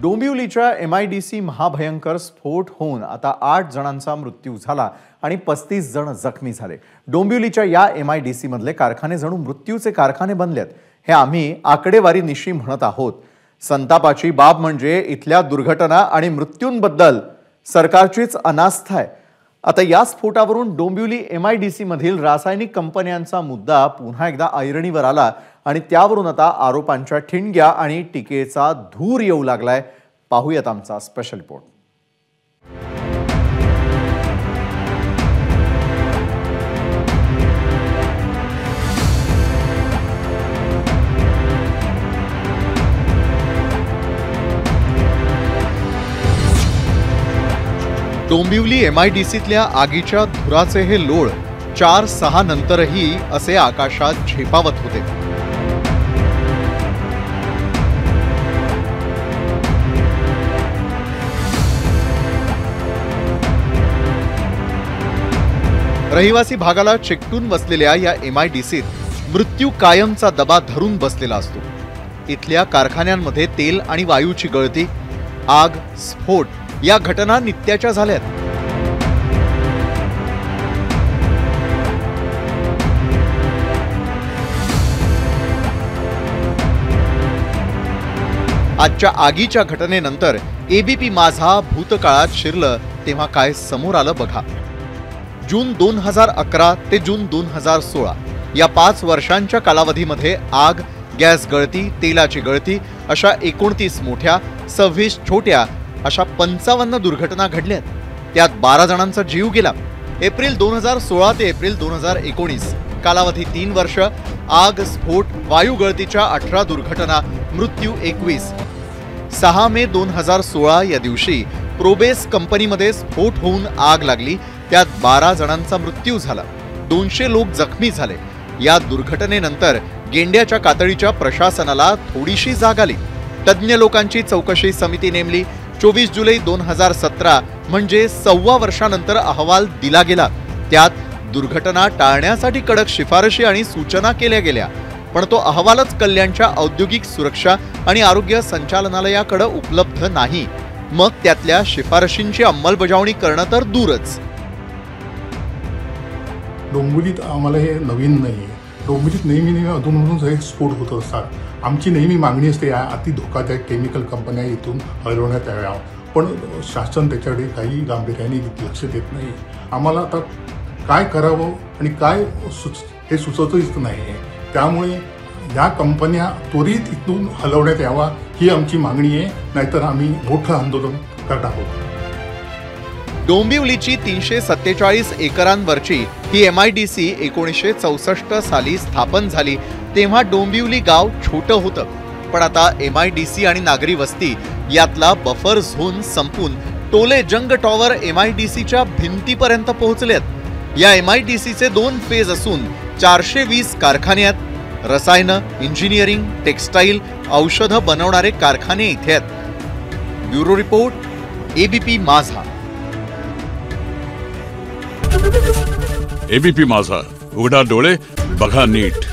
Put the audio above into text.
डोंबिवलीच्या MIDC महाभयंकर स्फोट होऊन आता 8 जणांचा मृत्यू झाला आणि 35 जण जखमी झाले। डोंबिवलीच्या या MIDC मधले कारखाने जणू मृत्यूचे कारखाने बनलेत हे आम्ही आकडेवारी निशी म्हणत आहोत। संतापाची बाब म्हणजे इथल्या दुर्घटना आणि मृत्यूंबद्दल सरकारचीच अनास्था आहे। आता या स्फोटावरून डोंबिवली MIDC मधील रासायनिक कंपन्यांचा मुद्दा पुन्हा एकदा ऐरणीवर आला आणि त्यावरून आता आरोपांच्या ठिणग्या आणि टीकेचा धूर येऊ लागलाय। पाहूयात आमचा स्पेशल रिपोर्ट। डोंबिवली MIDCतल्या आगीच्या धुराचे हे लोळ 4-6 नंतरही असे आकाशात झेपावत होते। रहिवासी भागाला चिकटून बसलेल्या या MIDCत मृत्यू कायमचा दबा धरून बसलेला असतो। इथल्या कारखान्यांमध्ये तेल आणि वायूची गळती, आग, स्फोट या घटना नित्याच्या झाल्यात। आजच्या आगीच्या घटनेनंतर ABP माझा भूतकाळात शिरलं तेव्हा काय समोर आलं बघा। जून 2011 ते जून 2016 या 5 वर्षांच्या कालावधीमध्ये आग, गॅस गळती, तेलाची गळती अशा 29 मोठ्या, 26 छोट्या अशा 55 दुर्घटना घडल्यात। त्यात 12 जणांचा जीव गेला। एप्रिल 2016 ते एप्रिल 2019 कालावधी 3 वर्ष, आग, स्फोट, वायू गळतीच्या 18 दुर्घटना, मृत्यू 21। 6 मे 2016 या दिवशी प्रोबेस कंपनीमध्ये स्फोट होऊन आग लागली, त्यात 12 जणांचा मृत्यू झाला, 200 लोक जखमी झाले। या दुर्घटनेनंतर गेंड्याच्या कातळीच्या प्रशासनाला थोडीशी जाग आली। तज्ञ लोकांची चौकशी समिती नेमली। 24 जुलै 2017 म्हणजे 1.25 वर्षानंतर अहवाल दिला गेला। त्यात दुर्घटना टाळण्यासाठी कडक शिफारशी आणि सूचना केल्या गेल्या, पण तो अहवालच कल्याणच्या औद्योगिक सुरक्षा आणि आरोग्य संचालनालयाकडे उपलब्ध नाही। मग त्यातल्या शिफारशींची अंमलबजावणी करणं तर दूरच। डोंबिवलीत आम्हाला हे नवीन नाही आहे। डोंबिवलीत नेहमी अधूनमधून हे स्फोट होत असतात। आमची नेहमी मागणी असते या अति धोकादायक केमिकल कंपन्या इथून हलवण्यात याव्या, पण शासन त्याच्याकडे काही गांभीर्याने लक्ष देत नाही। आम्हाला आता काय करावं आणि काय हे सुचतच नाही आहे। त्यामुळे या कंपन्या त्वरित इथून हलवण्यात यावा ही आमची मागणी आहे, नाहीतर आम्ही मोठं आंदोलन करत आहोत। डोंबिवलीची 347 एकरांवरची ही MIDC 1964 साली स्थापन झाली तेव्हा डोंबिवली गाव छोटं होतं, पण आता MIDC आणि नागरी वस्ती यातला बफर झोन संपून टोले जंग टॉवर MIDCच्या भिंतीपर्यंत पोहोचलेत। या MIDCचे 2 फेज असून 420 कारखाने आहेत। रसायन, इंजिनिअरिंग, टेक्सटाईल, औषधं बनवणारे कारखाने इथे आहेत। ब्युरो रिपोर्ट, ABP माझा। ABP माझा, उघडा डोळे बघा नीट।